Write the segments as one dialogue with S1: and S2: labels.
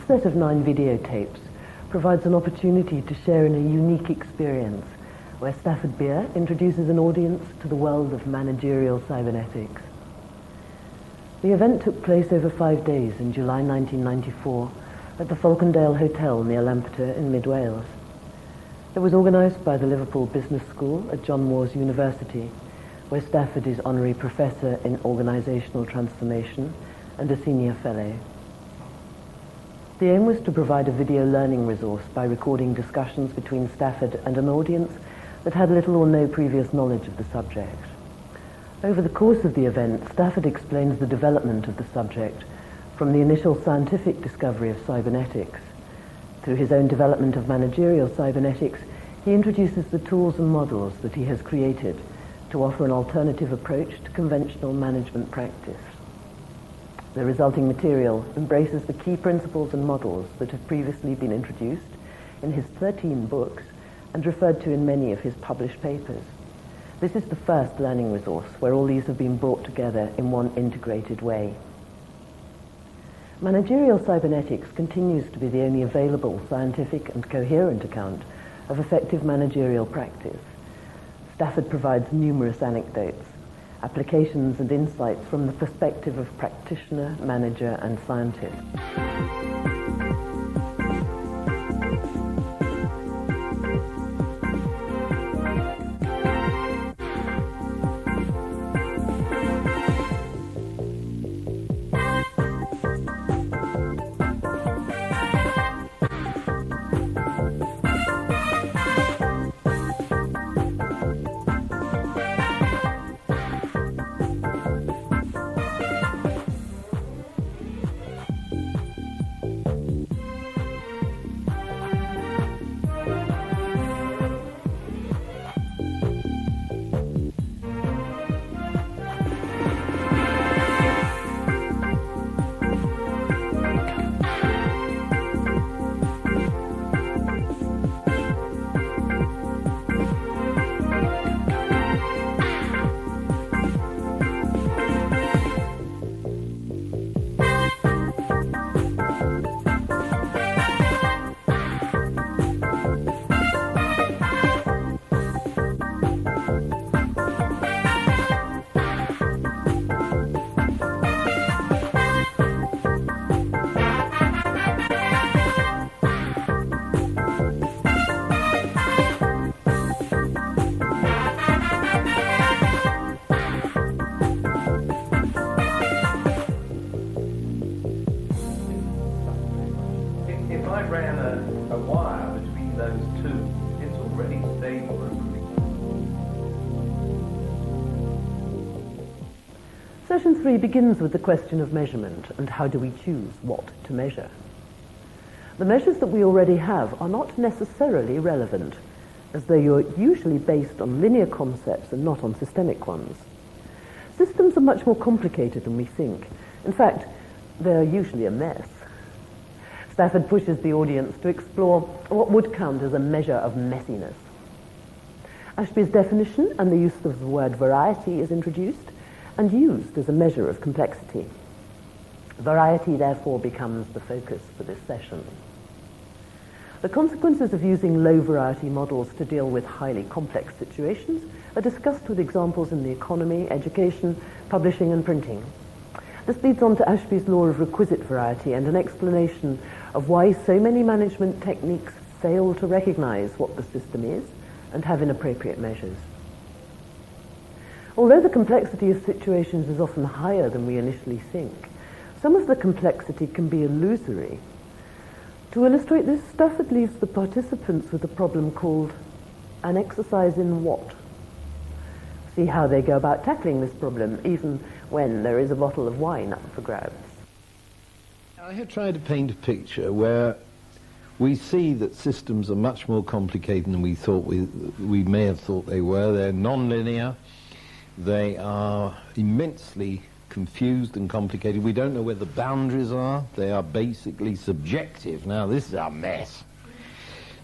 S1: set of 9 videotapes provides an opportunity to share in a unique experience where Stafford Beer introduces an audience to the world of managerial cybernetics. The event took place over 5 days in July 1994 at the Falcondale Hotel near Lampeter in Mid Wales. It was organised by the Liverpool Business School at John Moores University, where Stafford is Honorary Professor in Organisational Transformation and a Senior Fellow. The aim was to provide a video learning resource by recording discussions between Stafford and an audience that had little or no previous knowledge of the subject. Over the course of the event, Stafford explains the development of the subject from the initial scientific discovery of cybernetics. Through his own development of managerial cybernetics, he introduces the tools and models that he has created to offer an alternative approach to conventional management practice. The resulting material embraces the key principles and models that have previously been introduced in his 13 books and referred to in many of his published papers. This is the first learning resource where all these have been brought together in one integrated way. Managerial cybernetics continues to be the only available scientific and coherent account of effective managerial practice. Stafford provides numerous anecdotes, applications and insights from the perspective of practitioner, manager and scientist. Session 3 begins with the question of measurement and how do we choose what to measure. The measures that we already have are not necessarily relevant, as they are usually based on linear concepts and not on systemic ones. Systems are much more complicated than we think. In fact, they're usually a mess. Stafford pushes the audience to explore what would count as a measure of messiness. Ashby's definition and the use of the word variety is introduced and used as a measure of complexity. Variety, therefore, becomes the focus for this session. The consequences of using low-variety models to deal with highly complex situations are discussed with examples in the economy, education, publishing, and printing. This leads on to Ashby's law of requisite variety and an explanation of why so many management techniques fail to recognize what the system is and have inappropriate measures. Although the complexity of situations is often higher than we initially think, some of the complexity can be illusory. To illustrate this, Stafford leaves the participants with a problem called an exercise in what? See how they go about tackling this problem, even when there is a bottle of wine up for grabs.
S2: I have tried to paint a picture where we see that systems are much more complicated than we thought we may have thought they were. They're non-linear. They are immensely confused and complicated. We don't know where the boundaries are. They are basically subjective. Now, this is a mess.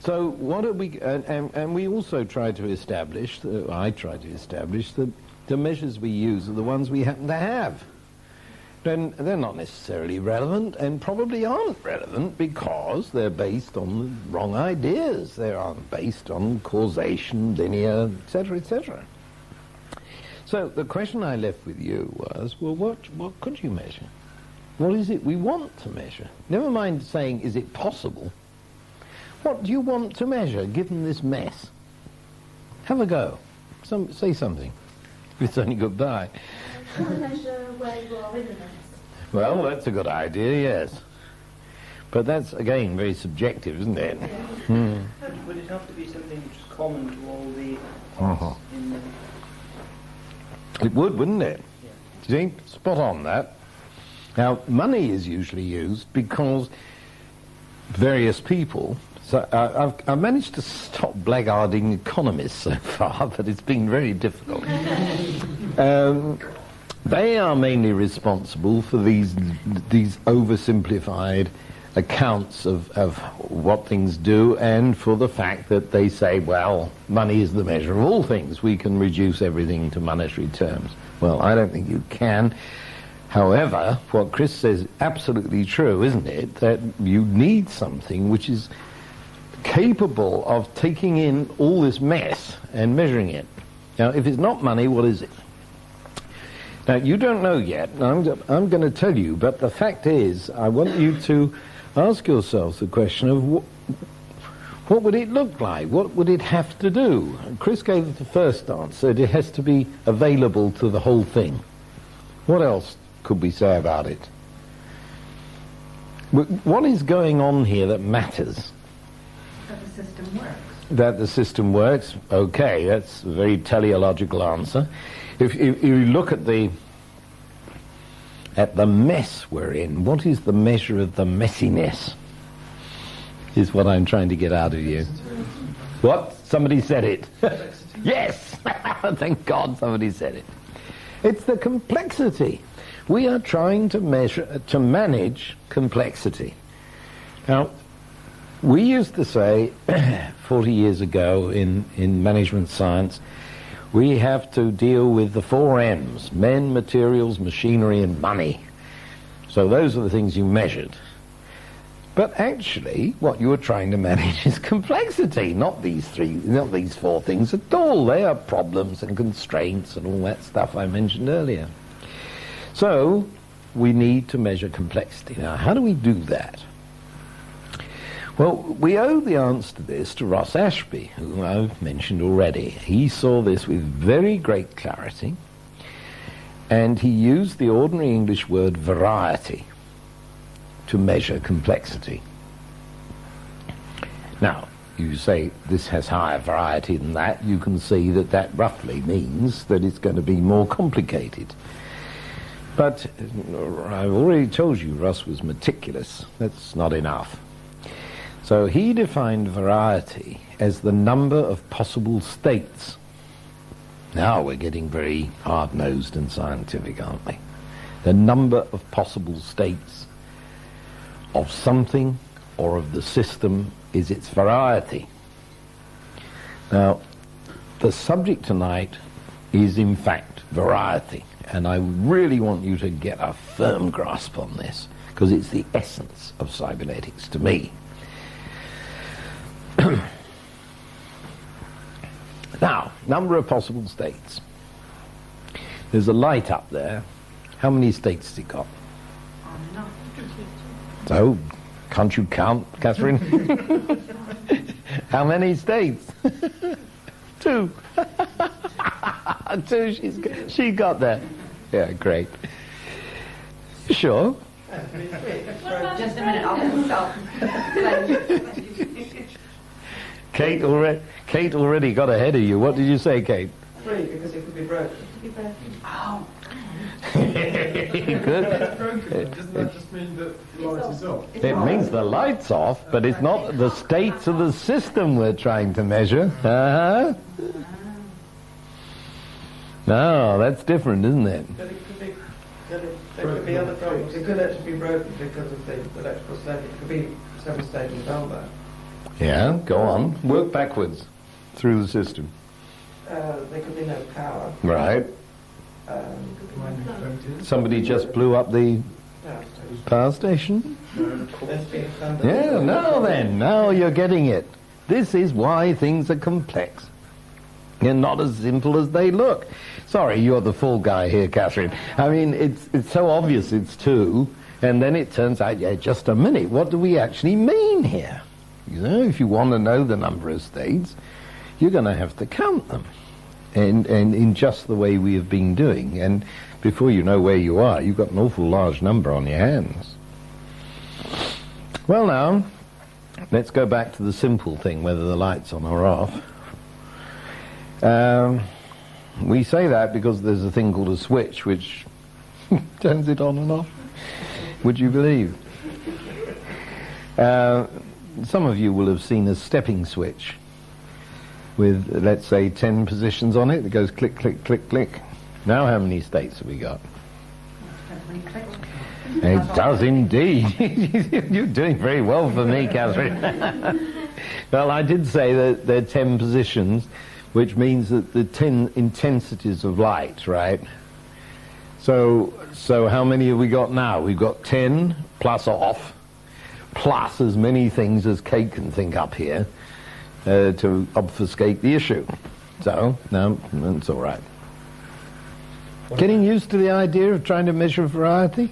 S2: So what are we... And we also try to establish, I try to establish, that the measures we use are the ones we happen to have. then they're not necessarily relevant, and probably aren't relevant because they're based on the wrong ideas. They aren't based on causation, linear, etc., etc. So the question I left with you was, well, what could you measure? What is it we want to measure? Never mind saying, is it possible? What do you want to measure, given this mess? Have a go. Say something. It's only goodbye.
S3: I want to measure where you are in the mess.
S2: Well, that's a good idea, yes. But that's, again, very subjective, isn't it?
S4: Yeah. Would it have to be something which is common to all the parts in the...
S2: It would, wouldn't it?
S4: Yeah.
S2: Do you think? Spot on that. Now, money is usually used because various people... So I've managed to stop blackguarding economists so far, but it's been very difficult. They are mainly responsible for these oversimplified accounts of what things do, and for the fact that they say, well, money is the measure of all things. We can reduce everything to monetary terms. Well, I don't think you can. However, what Chris says is absolutely true, isn't it? That you need something which is capable of taking in all this mess and measuring it. Now, if it's not money, what is it? Now, you don't know yet, and I'm going to tell you, but the fact is, I want you to ask yourselves the question of what would it look like? What would it have to do? And Chris gave the first answer. It has to be available to the whole thing. What else could we say about it? What is going on here that matters?
S3: That the system works.
S2: That the system works? Okay, that's a very teleological answer. If you look at the mess we're in, what is the measure of the messiness? Is what I'm trying to get out of you. What? Somebody said it. Yes! Thank God somebody said it. It's the complexity. We are trying to manage complexity. Now, we used to say 40 years ago in management science, we have to deal with the 4 M's: men, materials, machinery, and money. So those are the things you measured. But actually, what you were trying to manage is complexity, not these 4 things at all. They are problems and constraints and all that stuff I mentioned earlier. So we need to measure complexity. Now, how do we do that? Well, we owe the answer to this to Ross Ashby, whom I've mentioned already. He saw this with very great clarity, and he used the ordinary English word variety to measure complexity. Now, you say this has higher variety than that, you can see that that roughly means that it's going to be more complicated. But I've already told you Ross was meticulous. That's not enough. So he defined variety as the number of possible states. Now we're getting very hard-nosed and scientific, aren't we? The number of possible states of something or of the system is its variety. Now, the subject tonight is in fact variety, and I really want you to get a firm grasp on this, because it's the essence of cybernetics to me. Now, number of possible states. There's a light up there. How many states has it got? So, can't you count, Catherine? How many states? 2. 2, she got there. Yeah, great. Sure?
S3: Just a minute, I'll stop.
S2: Kate already got ahead of you. What did you say, Kate?
S4: 3, because it could be broken.
S3: Oh.
S2: Good.
S5: Doesn't that just mean that the light is off?
S2: It means the light's off, but it's not the states of the system we're trying to measure. Uh-huh. No, that's different, isn't it?
S4: But it could be, there could be other problems. It could actually be broken because of the electrical state. It could be 7 states in Belvoir.
S2: Yeah, go on. Work backwards through the system.
S4: There could be no power.
S2: Right. Somebody just blew up the
S4: yeah,
S2: power station?
S4: there's been thunder.
S2: Yeah, now you're getting it. This is why things are complex. They're not as simple as they look. Sorry, you're the fool guy here, Catherine. I mean, it's so obvious it's two, and then it turns out, yeah, just a minute, what do we actually mean here? You know, if you want to know the number of states, you're going to have to count them, and in just the way we have been doing. And before you know where you are, you've got an awful large number on your hands. Well, now, let's go back to the simple thing, whether the light's on or off. We say that because there's a thing called a switch which turns it on and off. Would you believe? Some of you will have seen a stepping switch with, let's say, 10 positions on it. It goes click, click, click, click. Now how many states have we got? It does indeed. You're doing very well for me, Catherine. Well, I did say that there are 10 positions, which means that the 10 intensities of light, right? So how many have we got now? We've got 10 plus off, plus as many things as Kate can think up here to obfuscate the issue. So, no, that's all right. Getting used to the idea of trying to measure variety?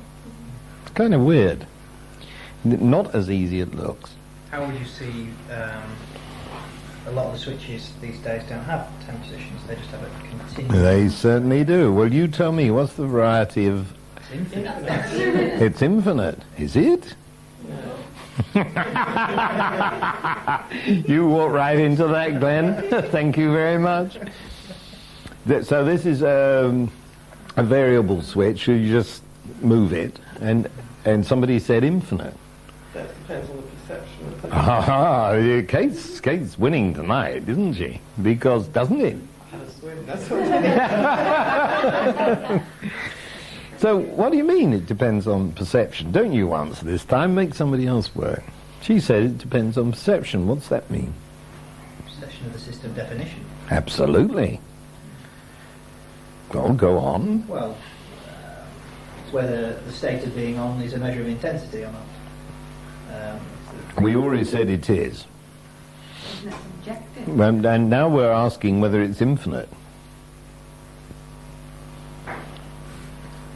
S2: It's kind of weird. Not as easy as it looks.
S6: How would you see a lot of the switches these days don't have 10 positions, they just have a continuous...
S2: They certainly do. Well, you tell me, what's the variety of...
S6: It's infinite.
S2: It's infinite. Is it? You walked right into that, Glenn. Thank you very much. So this is a variable switch. You just move it, and somebody said infinite.
S4: That depends on the perception of the
S2: Kate's winning tonight, isn't she? Because, doesn't it?
S4: That's what I
S2: So, what do you mean it depends on perception? Don't you answer this time, make somebody else work. She said it depends on perception. What's that mean?
S6: Perception of the system definition.
S2: Absolutely. Well, go on.
S6: Well, it's whether the state of being on is a measure of intensity or not.
S2: We already said it is.
S3: Isn't it subjective?
S2: And now we're asking whether it's infinite.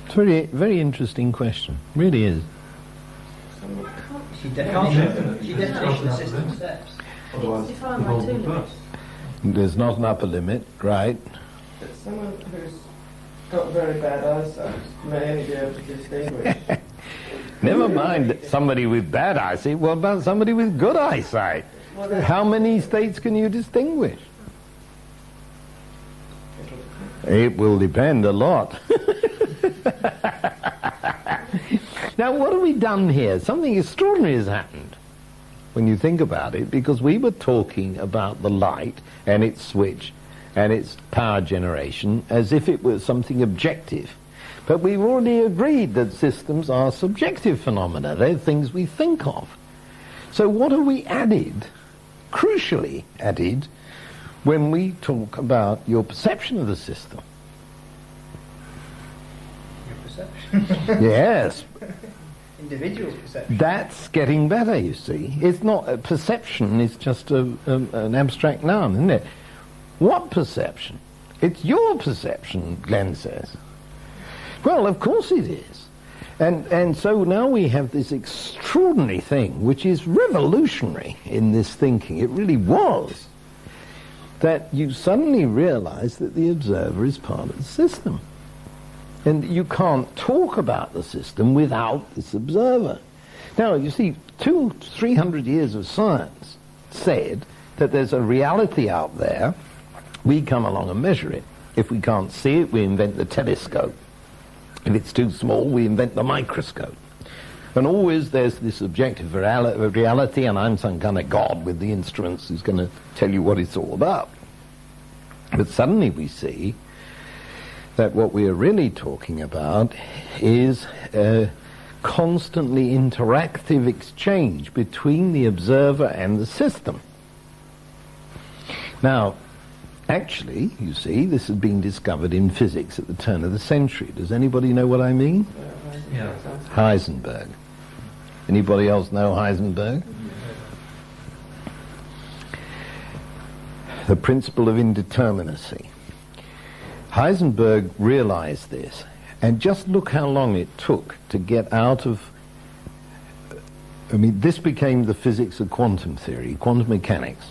S2: It's a very, very interesting question. Really is.
S6: She definition of system steps.
S3: It's defined by two limits.
S2: There's not an upper limit, right?
S4: But someone who's got very bad eyesight may only be able to distinguish.
S2: Never mind somebody with bad eyesight. What about somebody with good eyesight? How many states can you distinguish? It will depend a lot. Now, what have we done here? Something extraordinary has happened when you think about it, because we were talking about the light and its switch and its power generation as if it was something objective. But we've already agreed that systems are subjective phenomena. They're things we think of. So what have we added, crucially added, when we talk about your perception of the system?
S6: Your perception.
S2: Yes.
S6: Individual perception.
S2: That's getting better, you see. It's not a perception, it's just an abstract noun, isn't it? What perception? It's your perception, Glenn says. Well, of course it is. And so now we have this extraordinary thing, which is revolutionary in this thinking. It really was. That you suddenly realize that the observer is part of the system. And you can't talk about the system without this observer. Now, you see, 200-300 years of science said that there's a reality out there. We come along and measure it. If we can't see it, we invent the telescope. If it's too small, we invent the microscope. And always there's this objective reality, and I'm some kind of god with the instruments who's going to tell you what it's all about. But suddenly we see that what we are really talking about is a constantly interactive exchange between the observer and the system. Now, Actually, you see, this has been discovered in physics at the turn of the century. Does anybody know what I mean?
S6: Yeah.
S2: Heisenberg. Anybody else know Heisenberg? The principle of indeterminacy. Heisenberg realized this, and just look how long it took to get out of... I mean, this became the physics of quantum theory, quantum mechanics.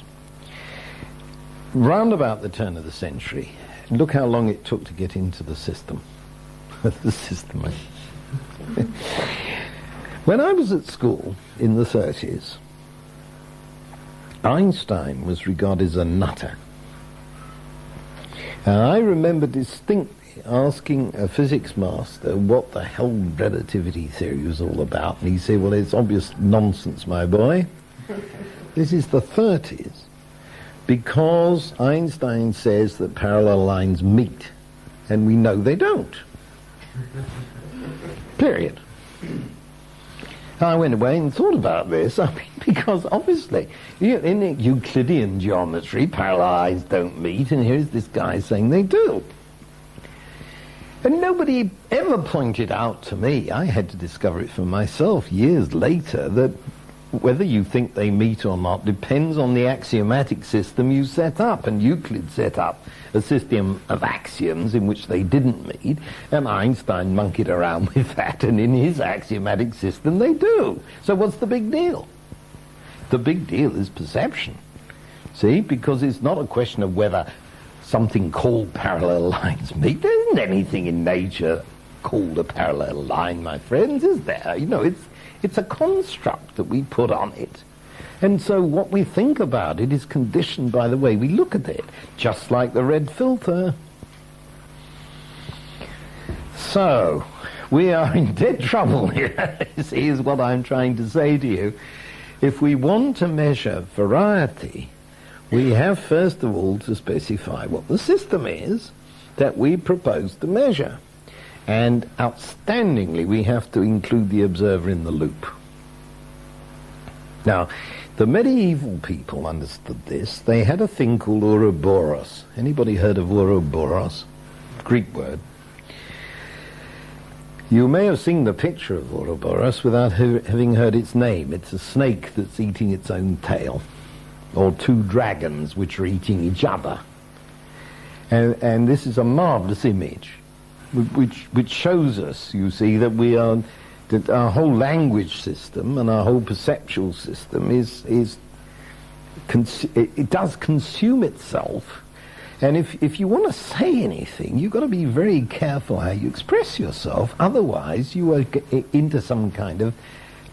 S2: Round about the turn of the century, look how long it took to get into the system. The system. When I was at school in the 30s, Einstein was regarded as a nutter. And I remember distinctly asking a physics master what the hell relativity theory was all about. And he said, well, it's obvious nonsense, my boy. This is the 30s. Because Einstein says that parallel lines meet, and we know they don't. Period. I went away and thought about this, I mean, because obviously, in Euclidean geometry, parallel lines don't meet, and here's this guy saying they do. And nobody ever pointed out to me, I had to discover it for myself years later, that whether you think they meet or not depends on the axiomatic system you set up. And Euclid set up a system of axioms in which they didn't meet, and Einstein monkeyed around with that, and in his axiomatic system they do. So what's the big deal? The big deal is perception. See, because it's not a question of whether something called parallel lines meet. There isn't anything in nature called a parallel line, my friends, is there? You know, it's a construct that we put on it. And so what we think about it is conditioned by the way we look at it, just like the red filter. So, we are in dead trouble here, see, is what I'm trying to say to you. If we want to measure variety, we have first of all to specify what the system is that we propose to measure. And outstandingly, we have to include the observer in the loop. Now, the medieval people understood this. They had a thing called Ouroboros. Anybody heard of Ouroboros? Greek word. You may have seen the picture of Ouroboros without having heard its name. It's a snake that's eating its own tail, or two dragons which are eating each other. And this is a marvelous image, which shows us, you see, that that our whole language system and our whole perceptual system it does consume itself. And if you want to say anything, you've got to be very careful how you express yourself. Otherwise, you are into some kind of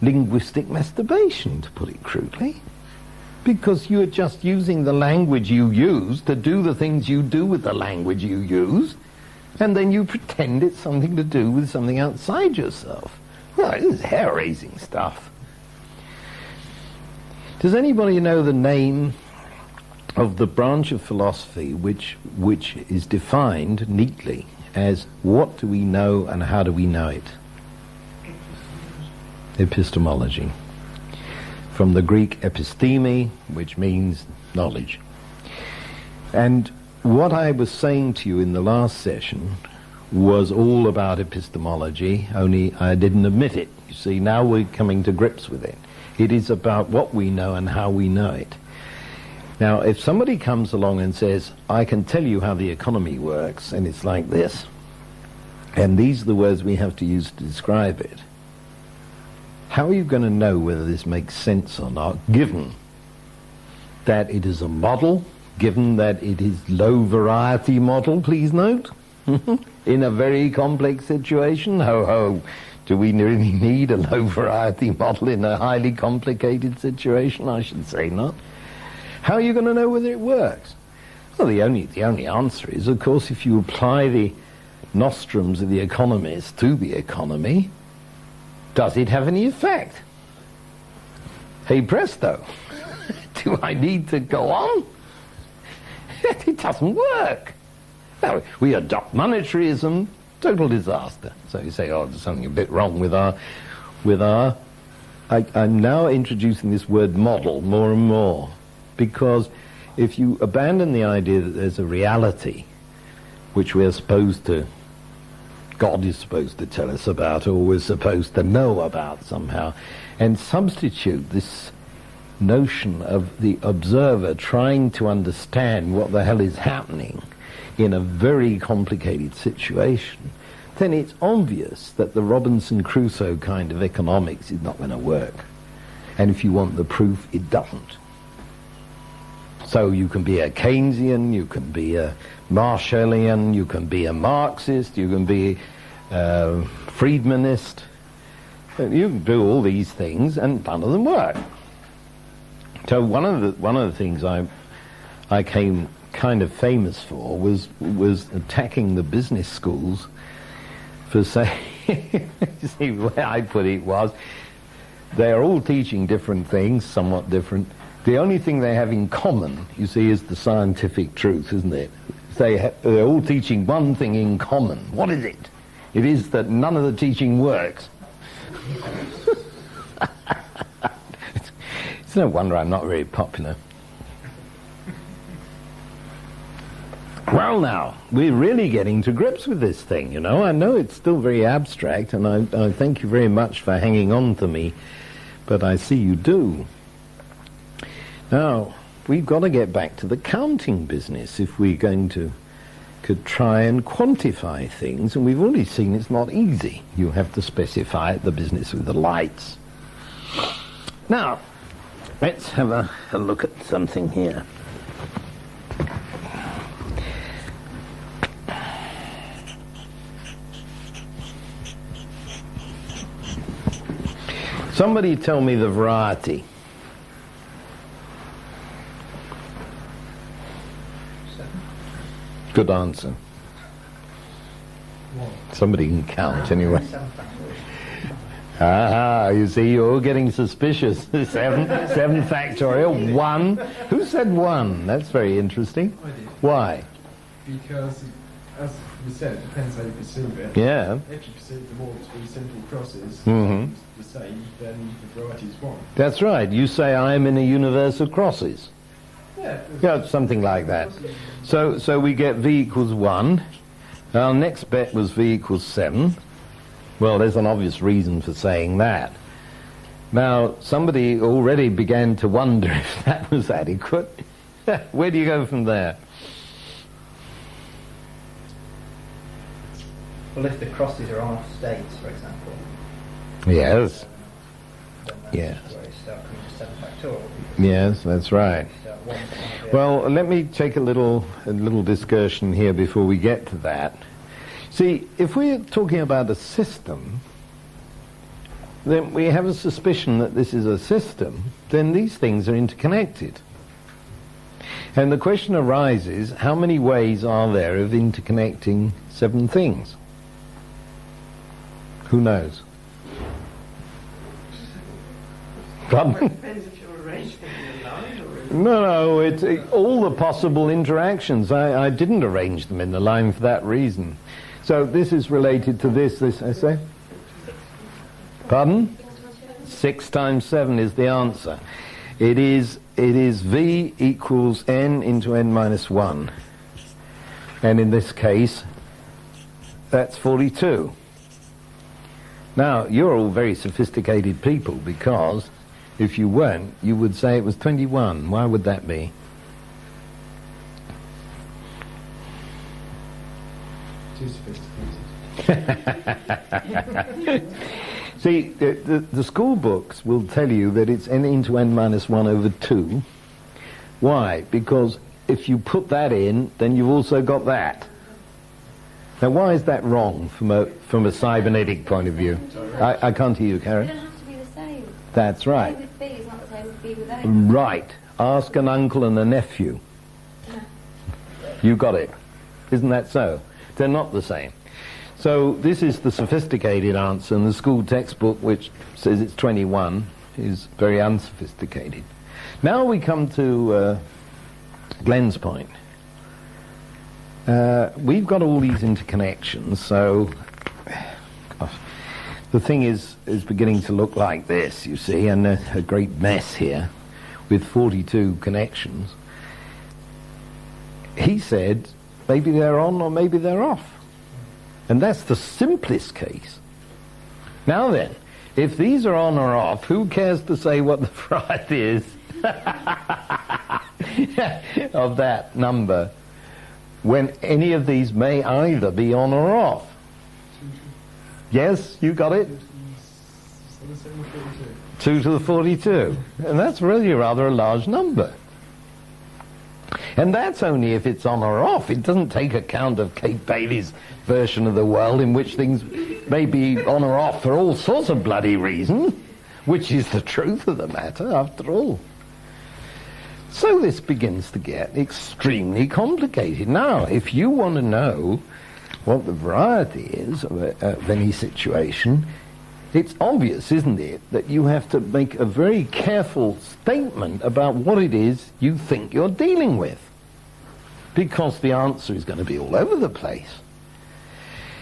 S2: linguistic masturbation, to put it crudely. Because you are just using the language you use to do the things you do with the language you use, and then you pretend it's something to do with something outside yourself. Well, this is hair-raising stuff. Does anybody know the name of the branch of philosophy which is defined neatly as what do we know and how do we know it? Epistemology. From the Greek episteme, which means knowledge. And what I was saying to you in the last session was all about epistemology, only I didn't admit it. You see, now we're coming to grips with it. It is about what we know and how we know it. Now, if somebody comes along and says, I can tell you how the economy works, and it's like this, and these are the words we have to use to describe it, how are you going to know whether this makes sense or not, given that it is a model, given that it is low variety model, please note, in a very complex situation? Ho ho, do we really need a low variety model in a highly complicated situation? I should say not. How are you going to know whether it works? Well, the only answer is, of course, if you apply the nostrums of the economist to the economy, does it have any effect? Hey presto, do I need to go on? It doesn't work. Now, we adopt monetarism, total disaster. So you say, oh, there's something a bit wrong with our I'm now introducing this word model more and more, because if you abandon the idea that there's a reality which we're supposed to, God is supposed to tell us about, or we're supposed to know about somehow, and substitute this notion of the observer trying to understand what the hell is happening in a very complicated situation, then it's obvious that the Robinson Crusoe kind of economics is not going to work. And if you want the proof, it doesn't. So you can be a Keynesian, you can be a Marshallian, you can be a Marxist, you can be a Friedmanist. You can do all these things, and none of them work. So one of the things I came kind of famous for was attacking the business schools for saying, you see, the way I put it was, they're all teaching different things, somewhat different. The only thing they have in common, you see, is the scientific truth, isn't it? They're all teaching one thing in common. What is it? It is that none of the teaching works. It's no wonder I'm not very popular. Well now, we're really getting to grips with this thing, you know. I know it's still very abstract, and I thank you very much for hanging on to me, but I see you do. Now, we've got to get back to the counting business if we're going to could try and quantify things, and we've already seen it's not easy. You have to specify the business with the lights. Now, let's have a look at something here. Somebody tell me the variety. Good answer. Somebody can count anyway. Ah, you see, you're all getting suspicious. Seven factorial. 1. Who said 1? That's very interesting.
S5: I did.
S2: Why?
S5: Because, as we said, it depends how you perceive it.
S2: Yeah.
S5: If you perceive them all to be simple crosses,
S2: Mhm.
S5: the same, then the variety is 1.
S2: That's right. You say I'm in a universe of crosses. Yeah, something like that. So we get V equals 1. Our next bet was V equals 7. Well, there's an obvious reason for saying that. Now, somebody already began to wonder if that was adequate. Where do you go from there?
S6: Well, if the crosses are on states, for example.
S2: Yes.
S6: Then that's
S2: Yes.
S6: where you start coming to 7 factorial.
S2: Yes, that's right.
S6: Start one to one of the
S2: Well, let me take a little discussion here before we get to that. See, if we're talking about a system, then we have a suspicion that this is a system, then these things are interconnected. And the question arises, how many ways are there of interconnecting 7 things? Who knows? Pardon?
S4: Depends if you arrange them in a line or in
S2: No, it's all the possible interactions. I didn't arrange them in the line for that reason. So this is related to this I say? Pardon? 6 times 7 is the answer. It is V equals n into n minus 1. And in this case, that's 42. Now, you're all very sophisticated people, because if you weren't, you would say it was 21. Why would that be?
S5: Too sophisticated.
S2: See, the school books will tell you that it's n into n minus 1 over 2. Why? Because if you put that in, then you've also got that. Now, why is that wrong from a cybernetic point of view? I can't hear you,
S3: They
S2: Karen.
S3: don't have to be the same.
S2: That's
S3: A
S2: right.
S3: with B is not the same with B with A.
S2: Right. Ask an uncle and a nephew. You got it. Isn't that so? They're not the same. So this is the sophisticated answer, and the school textbook, which says it's 21, is very unsophisticated. Now we come to Glenn's point. We've got all these interconnections, so gosh, the thing is beginning to look like this, you see, and a great mess here with 42 connections. he said, maybe they're on or maybe they're off. And that's the simplest case. Now then, if these are on or off, who cares to say what the variety is of that number when any of these may either be on or off? Yes, you got it? 2 to the 42. And that's really rather a large number. And that's only if it's on or off. It doesn't take account of Kate Bailey's version of the world in which things may be on or off for all sorts of bloody reasons, which is the truth of the matter, after all. So this begins to get extremely complicated. Now, if you want to know what the variety is of any situation, it's obvious, isn't it, that you have to make a very careful statement about what it is you think you're dealing with, because the answer is going to be all over the place.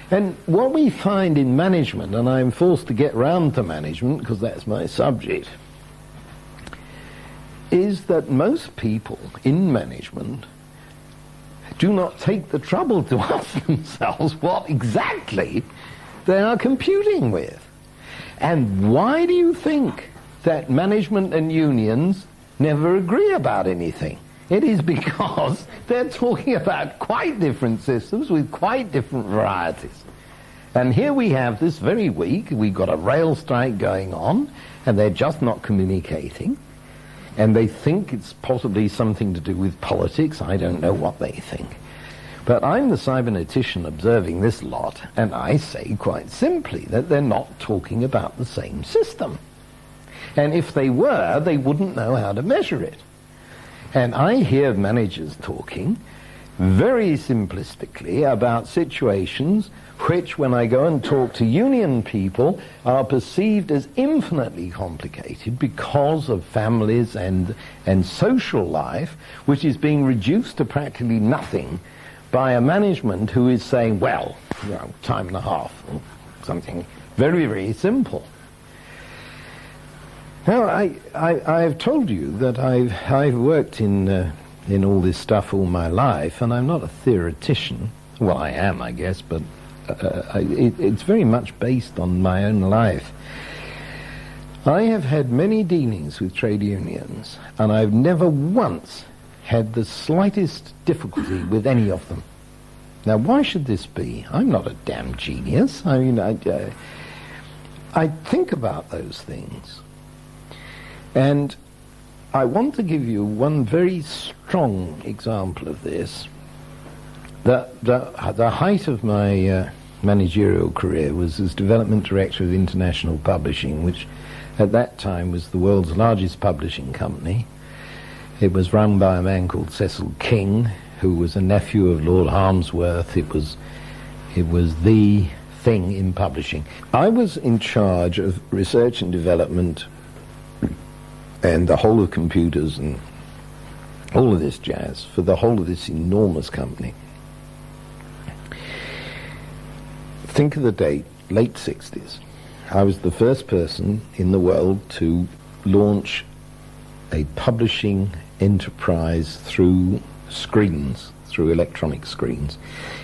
S2: And what we find in management, and I'm forced to get round to management because that's my subject, is that most people in management do not take the trouble to ask themselves what exactly they are computing with. And why do you think that management and unions never agree about anything? It is because they're talking about quite different systems with quite different varieties. And here we have this very week, we've got a rail strike going on, and they're just not communicating. And they think it's possibly something to do with politics. I don't know what they think. But I'm the cybernetician observing this lot, and I say quite simply that they're not talking about the same system. And if they were, they wouldn't know how to measure it. And I hear managers talking very simplistically about situations which, when I go and talk to union people, are perceived as infinitely complicated because of families and social life, which is being reduced to practically nothing by a management who is saying, well, you know, time and a half, or something very, very simple. Now, I've told you that I've worked in all this stuff all my life, and I'm not a theoretician. Well, I am, I guess, but it's very much based on my own life. I have had many dealings with trade unions, and I've never once had the slightest difficulty with any of them. Now, why should this be? I'm not a damn genius. I mean, I think about those things. And I want to give you one very strong example of this. The height of my managerial career was as development director of International Publishing, which at that time was the world's largest publishing company. It was run by a man called Cecil King, who was a nephew of Lord Harmsworth. It was the thing in publishing. I was in charge of research and development and the whole of computers and all of this jazz for the whole of this enormous company. Think of the date, late 60s. I was the first person in the world to launch a publishing enterprise through screens, through electronic screens.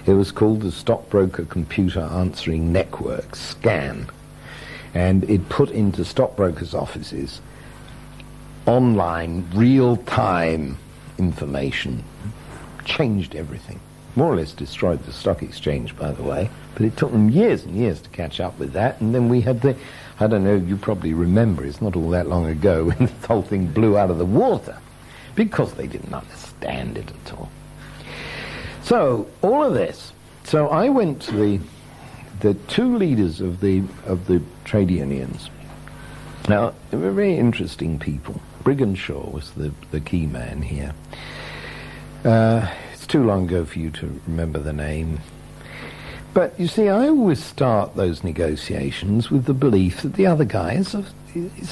S2: It was called the Stockbroker Computer Answering Network, SCAN, and it put into stockbrokers' offices online, real-time information, changed everything. More or less destroyed the stock exchange, by the way, but it took them years and years to catch up with that, and then we had the, I don't know, you probably remember, it's not all that long ago, when this whole thing blew out of the water, because they didn't understand it at all. So, all of this. So I went to the two leaders of the trade unions. Now, they were very interesting people. Brigginshaw was the key man here. It's too long ago for you to remember the name. But you see, I always start those negotiations with the belief that the other guy is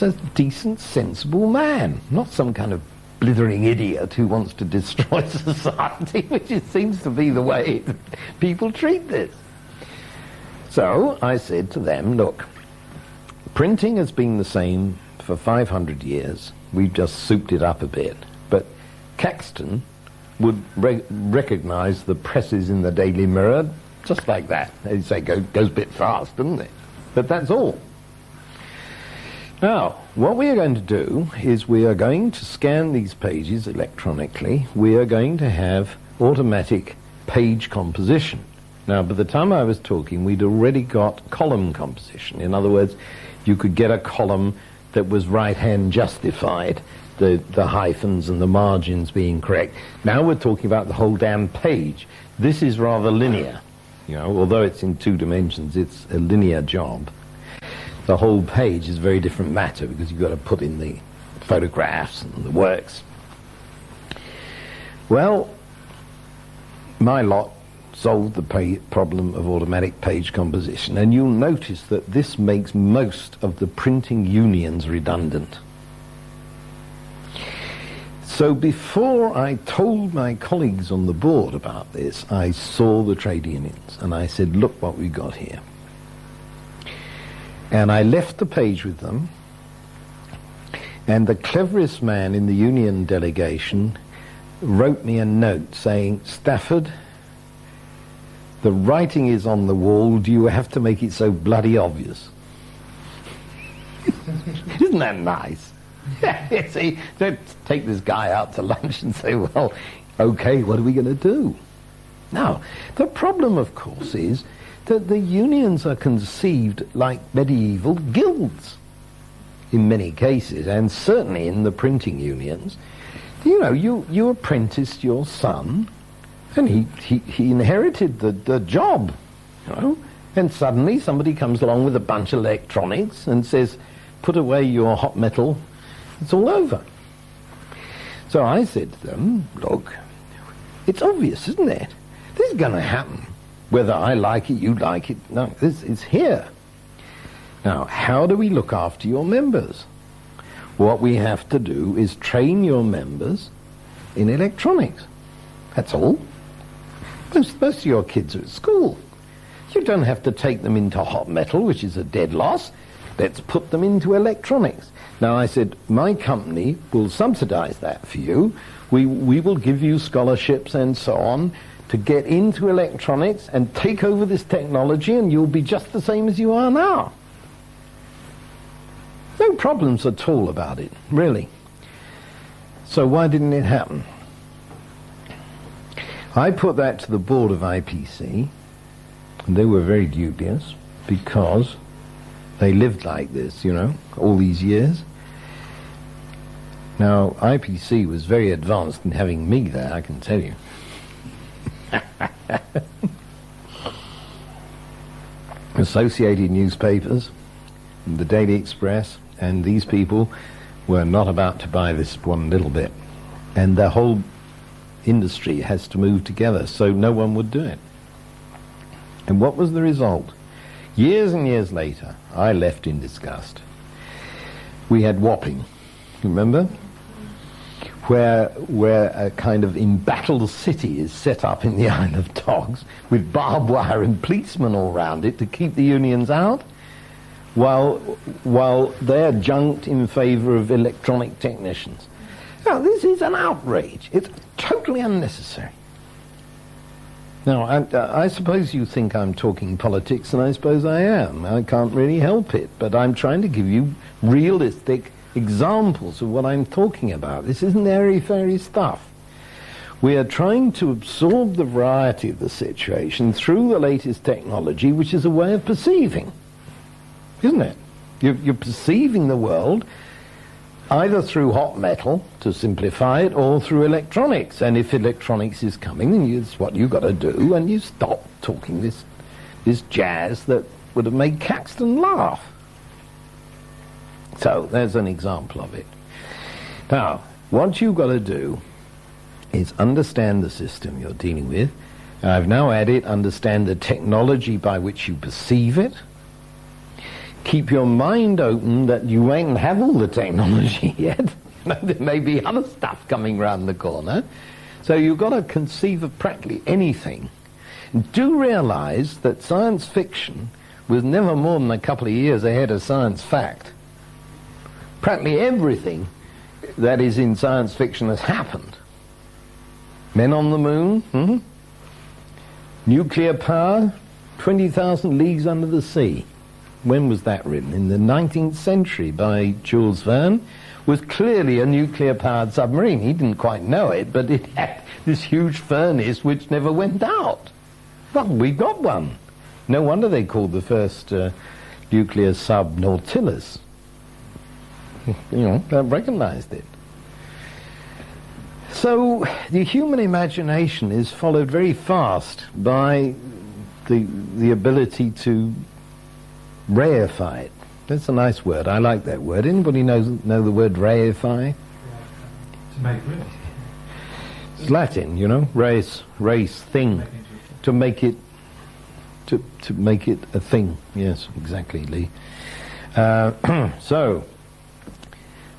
S2: a decent, sensible man, not some kind of blithering idiot who wants to destroy society, which it seems to be the way people treat this. So I said to them, look, printing has been the same for 500 years. We've just souped it up a bit. But Caxton would recognize the presses in the Daily Mirror just like that. They say, goes a bit fast, doesn't it? But that's all. Now, what we are going to do is we are going to scan these pages electronically. We are going to have automatic page composition. Now, by the time I was talking, we'd already got column composition. In other words, you could get a column that was right-hand justified, the hyphens and the margins being correct. Now we're talking about the whole damn page. This is rather linear. You know, although it's in 2 dimensions, it's a linear job. The whole page is a very different matter because you've got to put in the photographs and the works. Well, my lot solved the problem of automatic page composition, and you'll notice that this makes most of the printing unions redundant. So before I told my colleagues on the board about this, I saw the trade unions and I said, look what we got here. And I left the page with them, and the cleverest man in the union delegation wrote me a note saying, Stafford, the writing is on the wall, do you have to make it so bloody obvious? Isn't that nice? See, don't take this guy out to lunch and say, well, okay, what are we going to do? Now, the problem, of course, is that the unions are conceived like medieval guilds in many cases, and certainly in the printing unions. You know, you apprenticed your son, and he inherited the job, you know, and suddenly somebody comes along with a bunch of electronics and says, put away your hot metal, it's all over. So I said to them, look, it's obvious, isn't it? This is going to happen. Whether I like it, you like it, no, this is here. Now, how do we look after your members? What we have to do is train your members in electronics. That's all. Most of your kids are at school. You don't have to take them into hot metal, which is a dead loss. Let's put them into electronics. Now, I said, my company will subsidize that for you. We will give you scholarships and so on to get into electronics and take over this technology, and you'll be just the same as you are now. No problems at all about it, really. So why didn't it happen? I put that to the board of IPC, and they were very dubious because they lived like this, you know, all these years. Now, IPC was very advanced in having me there, I can tell you. Associated newspapers, the Daily Express, and these people were not about to buy this one little bit. And the whole industry has to move together, so no one would do it. And what was the result? Years and years later, I left in disgust. We had Wapping, remember? Where a kind of embattled city is set up in the Isle of Dogs with barbed wire and policemen all round it to keep the unions out, while they're junked in favour of electronic technicians. Now, this is an outrage. It's totally unnecessary. Now, I suppose you think I'm talking politics, and I suppose I am. I can't really help it, but I'm trying to give you realistic examples of what I'm talking about. This isn't airy-fairy stuff. We are trying to absorb the variety of the situation through the latest technology, which is a way of perceiving, isn't it? You're perceiving the world either through hot metal, to simplify it, or through electronics. And if electronics is coming, then it's what you've got to do, and you stop talking this jazz that would have made Caxton laugh. So there's an example of it. Now, what you've got to do is understand the system you're dealing with. I've now added understand the technology by which you perceive it. Keep your mind open that you won't have all the technology yet. There may be other stuff coming round the corner. So you've got to conceive of practically anything. Do realize that science fiction was never more than a couple of years ahead of science fact. Practically everything that is in science fiction has happened. Men on the moon, nuclear power, 20,000 leagues under the sea. When was that written? In the 19th century by Jules Verne. Was clearly a nuclear-powered submarine. He didn't quite know it, but it had this huge furnace which never went out. Well, we've got one. No wonder they called the first nuclear sub Nautilus. They recognized it. So the human imagination is followed very fast by the ability to reify it. That's a nice word. I like that word. Anybody know the word reify?
S5: To make real.
S2: It's Latin, race, thing. To make it a thing. Yes, exactly, Lee. So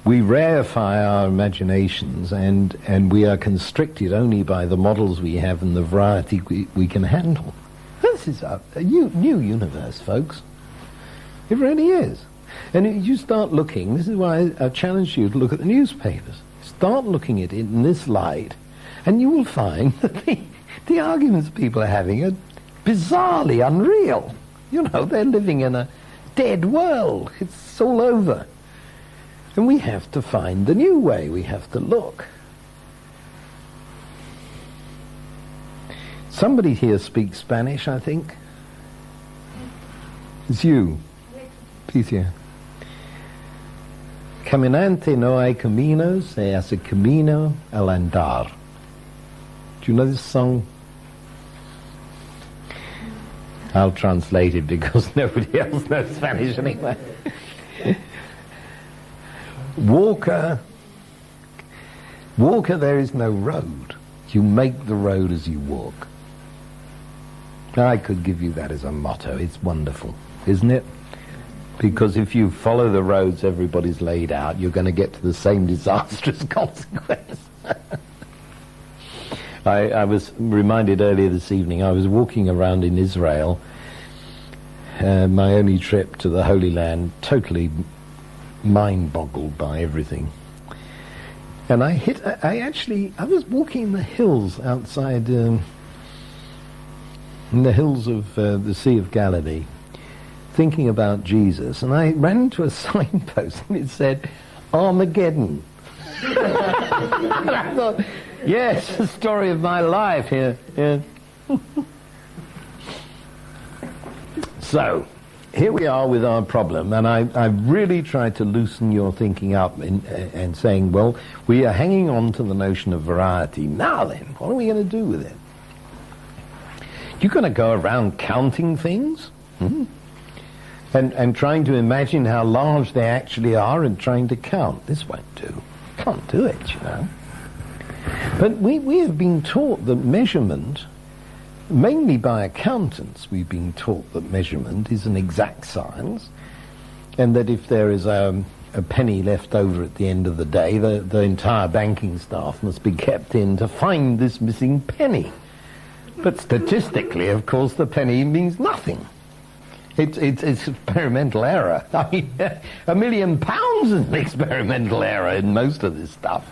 S2: we reify our imaginations, and we are constricted only by the models we have and the variety we can handle. This is a new universe, folks. It really is. And you start looking, this is why I challenge you to look at the newspapers. Start looking at it in this light, and you will find that the arguments people are having are bizarrely unreal. They're living in a dead world. It's all over. And we have to find the new way. We have to look. Somebody here speaks Spanish, I think. It's you. Patricia. Caminante no hay camino, se hace camino al andar. Do you know this song? I'll translate it because nobody else knows Spanish anyway. Walker, there is no road. You make the road as you walk. I could give you that as a motto. It's wonderful, isn't it? Because if you follow the roads everybody's laid out, you're going to get to the same disastrous consequence. I was reminded earlier this evening, I was walking around in Israel, my only trip to the Holy Land, totally mind-boggled by everything. And I was walking in the hills outside, in the hills of the Sea of Galilee, thinking about Jesus, and I ran into a signpost and it said Armageddon. And I thought, yes, the story of my life here. Yeah. So here we are with our problem, and I've really tried to loosen your thinking up and saying, well, we are hanging on to the notion of variety. Now then, what are we going to do with it? You're going to go around counting things? And trying to imagine how large they actually are and trying to count. This won't do. Can't do it, But we have been taught that measurement, mainly by accountants, we've been taught that measurement is an exact science, and that if there is a penny left over at the end of the day, the entire banking staff must be kept in to find this missing penny. But statistically, of course, the penny means nothing. It's experimental error. I mean, £1 million is an experimental error in most of this stuff.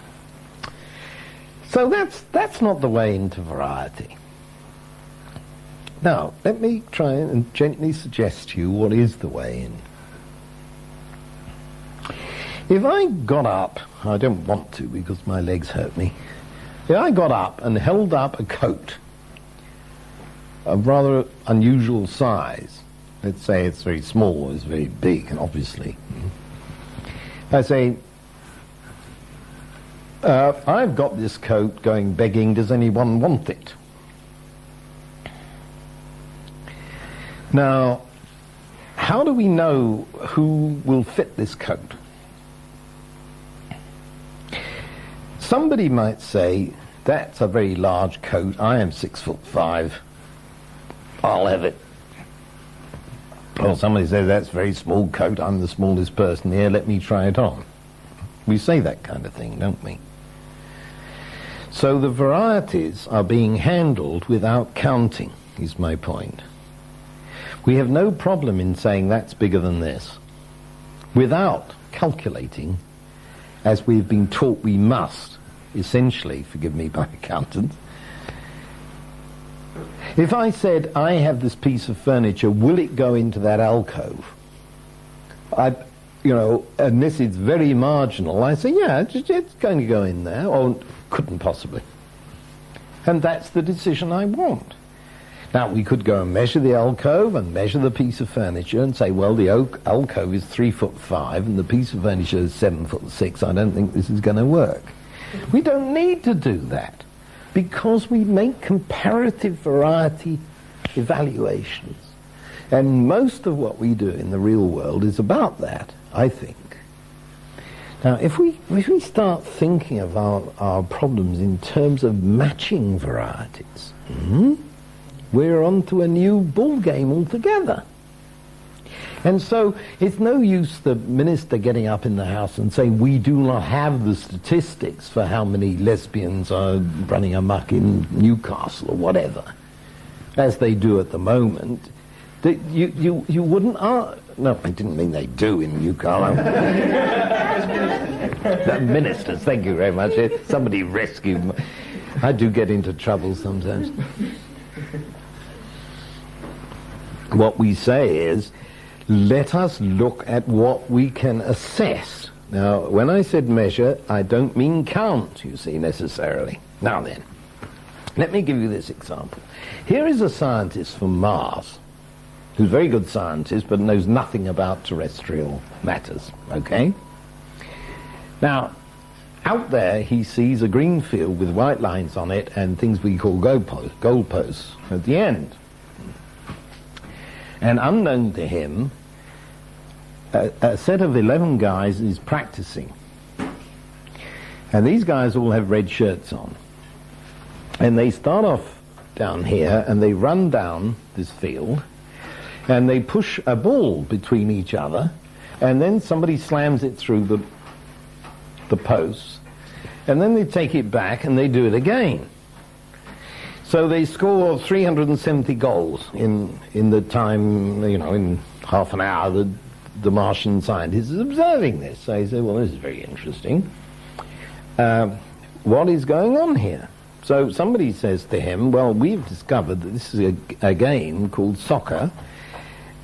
S2: So that's not the way into variety. Now, let me try and gently suggest to you what is the way in. If I got up, I don't want to because my legs hurt me. If I got up and held up a coat of rather unusual size, let's say it's very small, it's very big, obviously. I say, I've got this coat going begging, does anyone want it? Now, how do we know who will fit this coat? Somebody might say, that's a very large coat, I am 6'5", I'll have it. Or somebody says, that's a very small coat, I'm the smallest person here, let me try it on. We say that kind of thing, don't we? So the varieties are being handled without counting, is my point. We have no problem in saying that's bigger than this, without calculating, as we've been taught we must, essentially, forgive me, by accountants, If I said, I have this piece of furniture, will it go into that alcove? And this is very marginal. I say, yeah, it's going to go in there, or couldn't possibly. And that's the decision I want. Now, we could go and measure the alcove and measure the piece of furniture and say, well, the alcove is 3'5" and the piece of furniture is 7'6". I don't think this is going to work. We don't need to do that because we make comparative variety evaluations. And most of what we do in the real world is about that, I think. Now, if we start thinking of our problems in terms of matching varieties, we're onto a new ball game altogether. And so it's no use the minister getting up in the House and saying, we do not have the statistics for how many lesbians are running amok in Newcastle or whatever, as they do at the moment. You wouldn't... No, I didn't mean they do in Newcastle. The ministers, thank you very much. Somebody rescue me. I do get into trouble sometimes. What we say is, let us look at what we can assess. Now, when I said measure, I don't mean count, you see, necessarily. Now then, let me give you this example. Here is a scientist from Mars, who's a very good scientist, but knows nothing about terrestrial matters, okay? Now, out there, he sees a green field with white lines on it and things we call goalposts at the end. And unknown to him, a set of 11 guys is practicing. And these guys all have red shirts on. And they start off down here and they run down this field and they push a ball between each other, and then somebody slams it through the posts, and then they take it back and they do it again. So they score 370 goals in the time, in half an hour that the Martian scientist is observing this. So he said, well, this is very interesting. What is going on here? So somebody says to him, well, we've discovered that this is a game called soccer,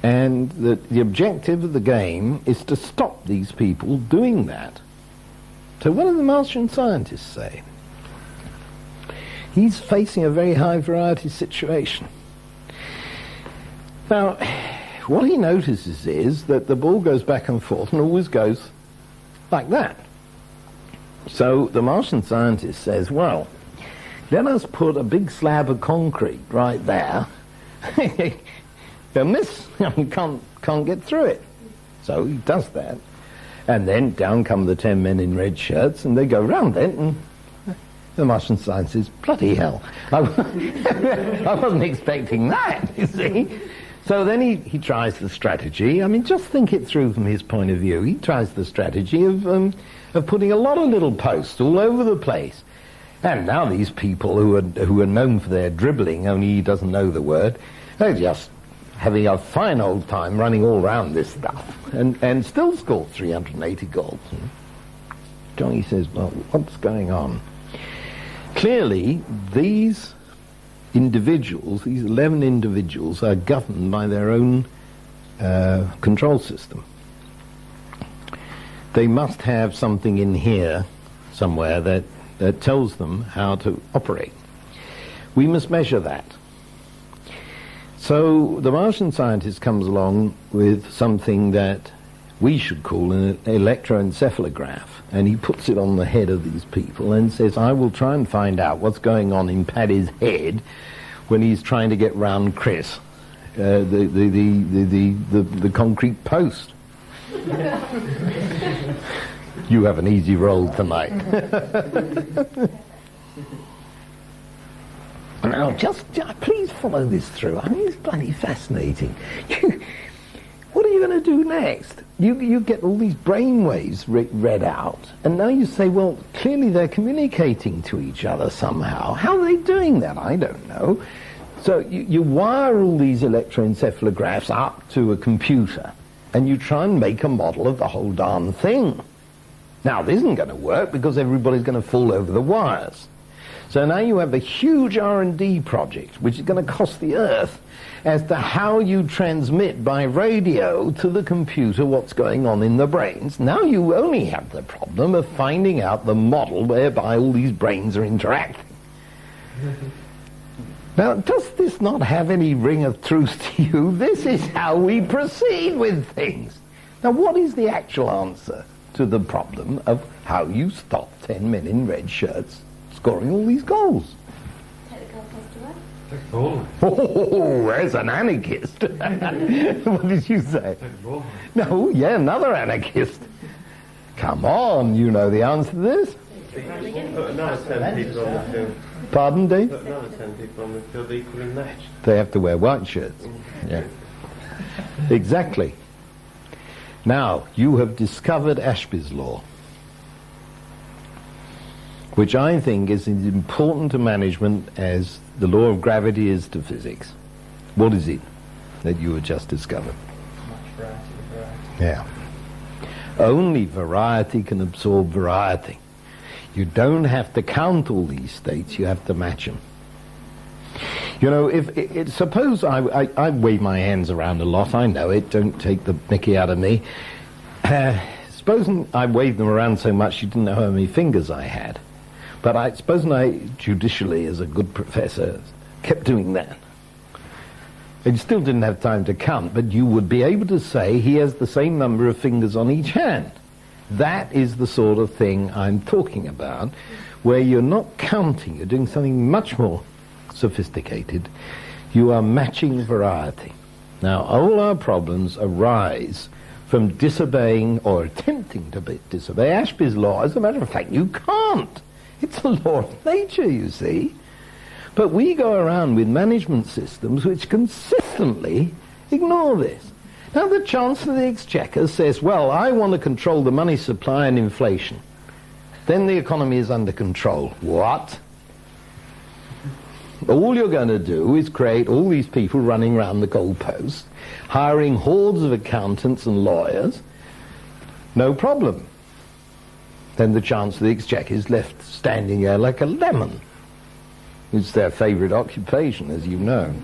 S2: and that the objective of the game is to stop these people doing that. So what do the Martian scientists say? He's facing a very high variety situation. Now, what he notices is that the ball goes back and forth and always goes like that. So the Martian scientist says, well, let us put a big slab of concrete right there. And this, can't get through it. So he does that. And then down come the 10 men in red shirts and they go round it, and the Martian scientist says, bloody hell. I wasn't expecting that, you see. So then he tries the strategy. I mean, just think it through from his point of view. He tries the strategy of putting a lot of little posts all over the place. And now these people who are known for their dribbling, only he doesn't know the word, they're just having a fine old time running all around this stuff, and still scored 380 goals. Johnny says, well, what's going on? Clearly, these individuals, these 11 individuals, are governed by their own control system. They must have something in here somewhere that tells them how to operate. We must measure that. So the Martian scientist comes along with something that we should call an electroencephalograph, and he puts it on the head of these people and says, I will try and find out what's going on in Paddy's head when he's trying to get round Chris, the concrete post. You have an easy role tonight. Now, just please follow this through. I mean, it's bloody fascinating. What are you going to do next? You get all these brainwaves read out, and now you say, well, clearly they're communicating to each other somehow. How are they doing that? I don't know. So you wire all these electroencephalographs up to a computer, and you try and make a model of the whole darn thing. Now, this isn't going to work because everybody's going to fall over the wires. So now you have a huge R&D project, which is going to cost the earth, as to how you transmit by radio to the computer what's going on in the brains. Now you only have the problem of finding out the model whereby all these brains are interacting. Now, does this not have any ring of truth to you? This is how we proceed with things. Now, what is the actual answer to the problem of how you stop 10 men in red shirts scoring all these goals?
S3: Take the goalpost away.
S5: Take the ball.
S2: Oh, there's an anarchist. What did you say?
S5: Take the ball.
S2: No, yeah, another anarchist. Come on, you know the answer to this.
S7: Put another 10 people on the field.
S2: Pardon, Dave?
S7: Put another 10 people on the field equally matched.
S2: They have to wear white shirts. Yeah. Exactly. Now, you have discovered Ashby's law, which I think is as important to management as the law of gravity is to physics. What is it that you have just discovered?
S6: Much variety.
S2: Yeah. Only variety can absorb variety. You don't have to count all these states, you have to match them. You know, suppose I wave my hands around a lot, I know it, don't take the mickey out of me. Supposing I waved them around so much you didn't know how many fingers I had. But supposing I, judicially, as a good professor, kept doing that. And you still didn't have time to count, but you would be able to say he has the same number of fingers on each hand. That is the sort of thing I'm talking about, where you're not counting, you're doing something much more sophisticated. You are matching variety. Now, all our problems arise from disobeying or attempting to disobey Ashby's law. As a matter of fact, you can't. It's a law of nature, you see. But we go around with management systems which consistently ignore this. Now, the Chancellor of the Exchequer says, well, I want to control the money supply and inflation. Then the economy is under control. What? All you're going to do is create all these people running around the goalposts, hiring hordes of accountants and lawyers. No problem. Then the Chancellor of the Exchequer is left standing there like a lemon. It's their favourite occupation, as you know.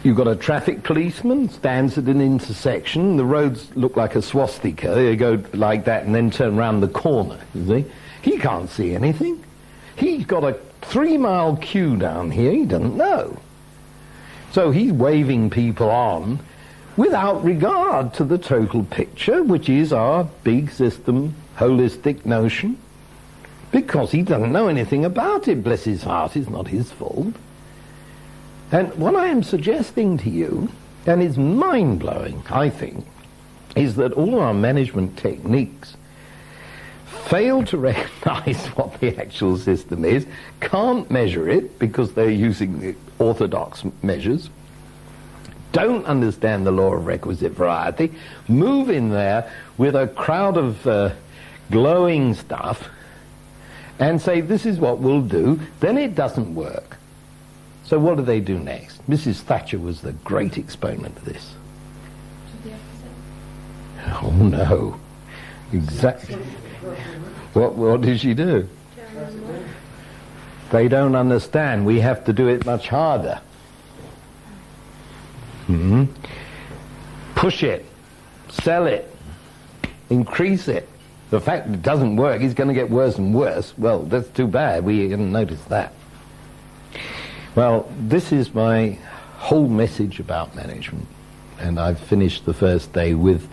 S2: You've got a traffic policeman, stands at an intersection. The roads look like a swastika. They go like that and then turn round the corner, you see. He can't see anything. He's got a 3-mile queue down here. He doesn't know. So he's waving people on without regard to the total picture, which is our big system, holistic notion, because he doesn't know anything about it. Bless his heart, it's not his fault. And what I am suggesting to you, and it's mind-blowing, I think, is that all our management techniques fail to recognize what the actual system is, can't measure it because they're using the orthodox measures, don't understand the law of requisite variety, move in there with a crowd of glowing stuff and say, this is what we'll do, then it doesn't work. So what do they do next? Mrs. Thatcher was the great exponent of this. Oh no. Exactly. What did she do? They don't understand. We have to do it much harder. Push it. Sell it. Increase it. The fact that it doesn't work is going to get worse and worse. Well, that's too bad. We didn't notice that. Well, this is my whole message about management, and I've finished the first day with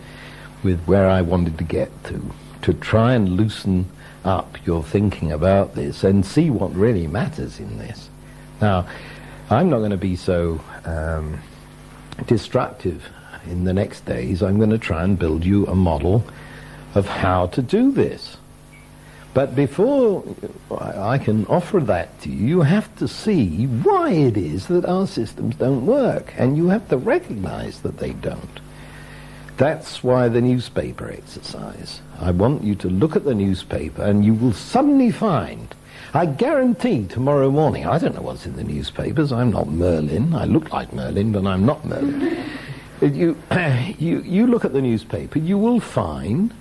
S2: where I wanted to get to try and loosen up your thinking about this and see what really matters in this. Now, I'm not going to be so destructive in the next days. I'm going to try and build you a model of how to do this. But before I can offer that to you, you have to see why it is that our systems don't work, and you have to recognize that they don't. That's why the newspaper exercise. I want you to look at the newspaper and you will suddenly find, I guarantee tomorrow morning, I don't know what's in the newspapers, I'm not Merlin, I look like Merlin, but I'm not Merlin. You look at the newspaper, you will find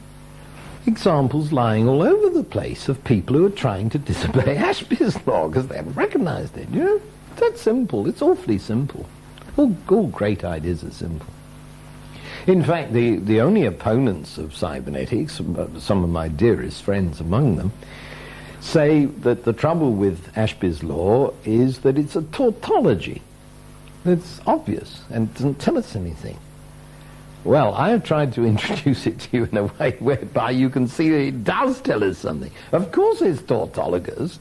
S2: examples lying all over the place of people who are trying to disobey Ashby's law because they haven't recognised it. You know, it's that simple. It's awfully simple. All great ideas are simple. In fact, the only opponents of cybernetics, some of my dearest friends among them, say that the trouble with Ashby's law is that it's a tautology. It's obvious and doesn't tell us anything. Well, I have tried to introduce it to you in a way whereby you can see that it does tell us something. Of course it's tautologous.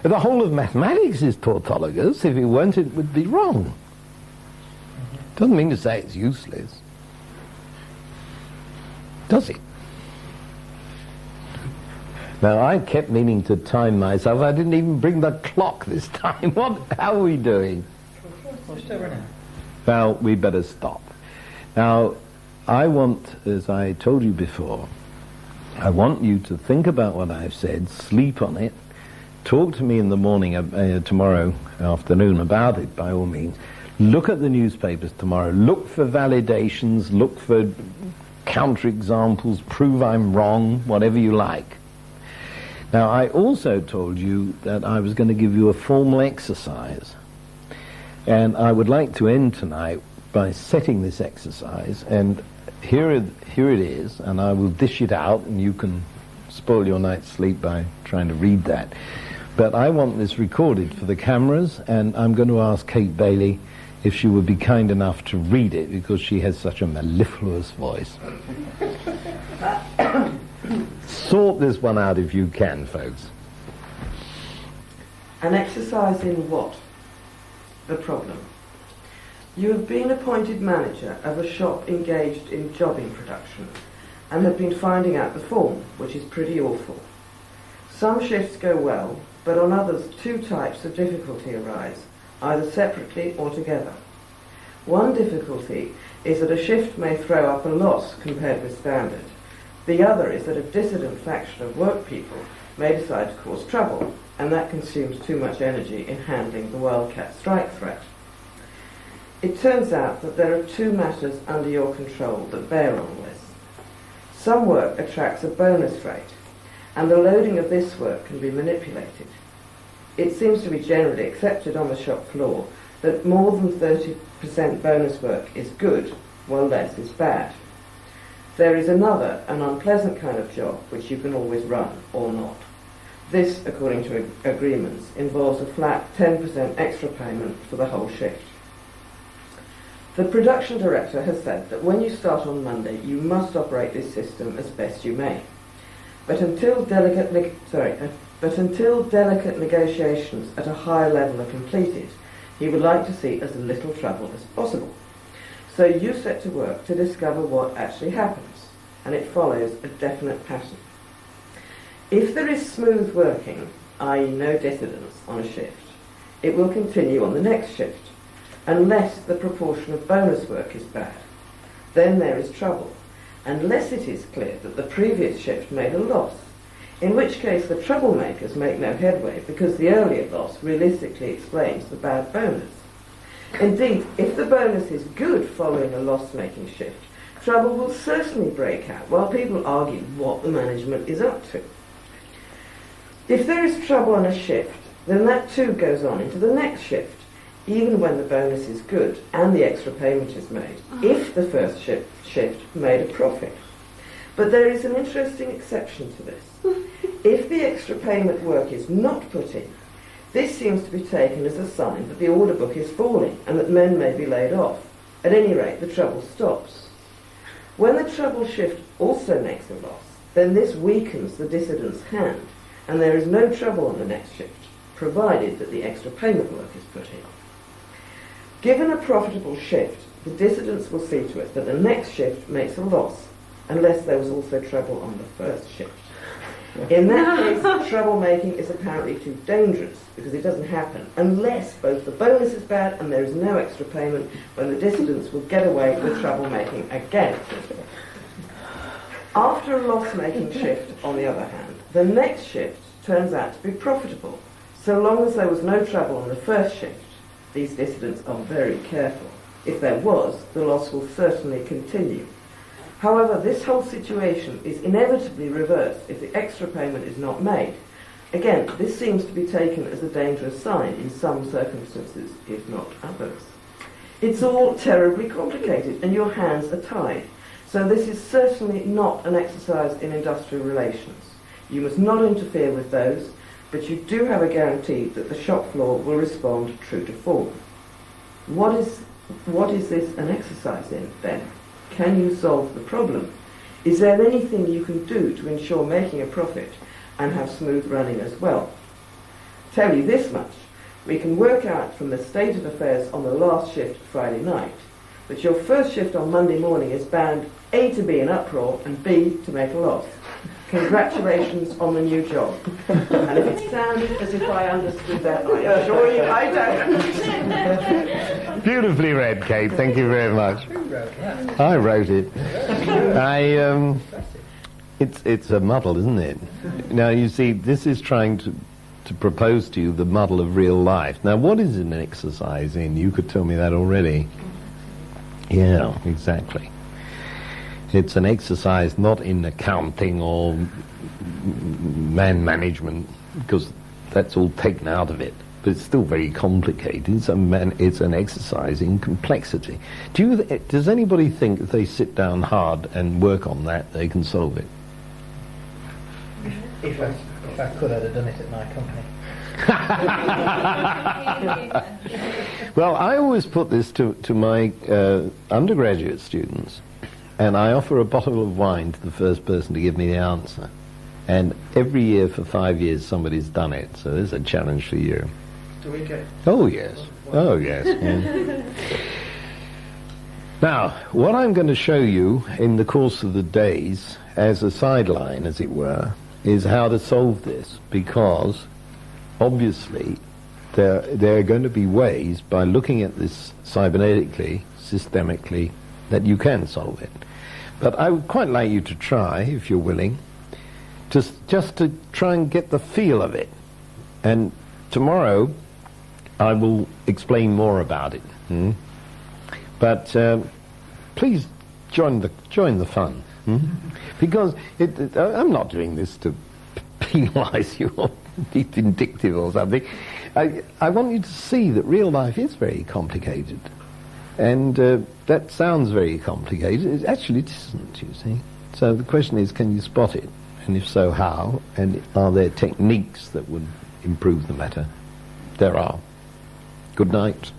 S2: The whole of mathematics is tautologous. If it weren't, it would be wrong. Doesn't mean to say it's useless. Does it? Now, I kept meaning to time myself. I didn't even bring the clock this time. How are we doing?
S6: We're still running.
S2: Well, we better stop. Now, I want, as I told you before, I want you to think about what I've said, sleep on it, talk to me in the morning, tomorrow afternoon about it, by all means. Look at the newspapers tomorrow. Look for validations, look for counterexamples, prove I'm wrong, whatever you like. Now, I also told you that I was going to give you a formal exercise. And I would like to end tonight by setting this exercise, and here it is, and I will dish it out, and you can spoil your night's sleep by trying to read that. But I want this recorded for the cameras, and I'm going to ask Kate Bailey if she would be kind enough to read it, because she has such a mellifluous voice. Sort this one out if you can, folks.
S4: An exercise in what? The problem. You have been appointed manager of a shop engaged in jobbing production and have been finding out the form, which is pretty awful. Some shifts go well, but on others two types of difficulty arise, either separately or together. One difficulty is that a shift may throw up a loss compared with standard. The other is that a dissident faction of work people may decide to cause trouble, and that consumes too much energy in handling the wildcat strike threat. It turns out that there are two matters under your control that bear on this. Some work attracts a bonus rate, and the loading of this work can be manipulated. It seems to be generally accepted on the shop floor that more than 30% bonus work is good, while less is bad. There is another, an unpleasant kind of job which you can always run, or not. This, according to agreements, involves a flat 10% extra payment for the whole shift. The production director has said that when you start on Monday, you must operate this system as best you may. But until delicate negotiations at a higher level are completed, he would like to see as little trouble as possible. So you set to work to discover what actually happens, and it follows a definite pattern. If there is smooth working, i.e. no dissidence on a shift, it will continue on the next shift, unless the proportion of bonus work is bad. Then there is trouble, unless it is clear that the previous shift made a loss, in which case the troublemakers make no headway because the earlier loss realistically explains the bad bonus. Indeed, if the bonus is good following a loss-making shift, trouble will certainly break out while people argue what the management is up to. If there is trouble on a shift, then that too goes on into the next shift, even when the bonus is good and the extra payment is made, if the first shift made a profit. But there is an interesting exception to this. If the extra payment work is not put in, this seems to be taken as a sign that the order book is falling and that men may be laid off. At any rate, the trouble stops. When the trouble shift also makes a loss, then this weakens the dissident's hand, and there is no trouble on the next shift, provided that the extra payment work is put in. Given a profitable shift, the dissidents will see to it that the next shift makes a loss, unless there was also trouble on the first shift. In that case, troublemaking is apparently too dangerous, because it doesn't happen unless both the bonus is bad and there is no extra payment, when the dissidents will get away with troublemaking again. After a loss-making shift, on the other hand, the next shift turns out to be profitable, so long as there was no trouble on the first shift. These dissidents are very careful. If there was, the loss will certainly continue. However, this whole situation is inevitably reversed if the extra payment is not made. Again, this seems to be taken as a dangerous sign in some circumstances, if not others. It's all terribly complicated and your hands are tied. So this is certainly not an exercise in industrial relations. You must not interfere with those, but you do have a guarantee that the shop floor will respond true to form. What is this an exercise in, then? Can you solve the problem? Is there anything you can do to ensure making a profit and have smooth running as well? Tell you this much. We can work out from the state of affairs on the last shift Friday night that your first shift on Monday morning is bound A, to be in uproar, and B, to make a loss. Congratulations on the new job. And if it sounded as if I understood that, I assure you I don't.
S2: Beautifully read, Kate. Thank you very much.
S6: Who wrote that?
S2: I wrote it. It's a muddle, isn't it? Now, you see, this is trying to propose to you the muddle of real life. Now, what is an exercise in? You could tell me that already. Yeah, exactly. It's an exercise not in accounting or man management, because that's all taken out of it. But it's still very complicated. It's an exercise in complexity. Does anybody think if they sit down hard and work on that, they can solve it?
S6: If I could, I'd have done it at my company.
S2: Well, I always put this to my undergraduate students, and I offer a bottle of wine to the first person to give me the answer. And every year for 5 years somebody's done it, so there's a challenge for you.
S5: Do we get...
S2: Oh yes, oh yes. Yeah. Now, what I'm going to show you in the course of the days, as a sideline as it were, is how to solve this, because obviously there are going to be ways, by looking at this cybernetically, systemically, that you can solve it. But I would quite like you to try, if you're willing, just to try and get the feel of it. And tomorrow I will explain more about it. But please join the fun. Because I'm not doing this to penalize you or be vindictive or something. I want you to see that real life is very complicated. And that sounds very complicated. It actually isn't, you see. So the question is, can you spot it? And if so, how? And are there techniques that would improve the matter? There are. Good night.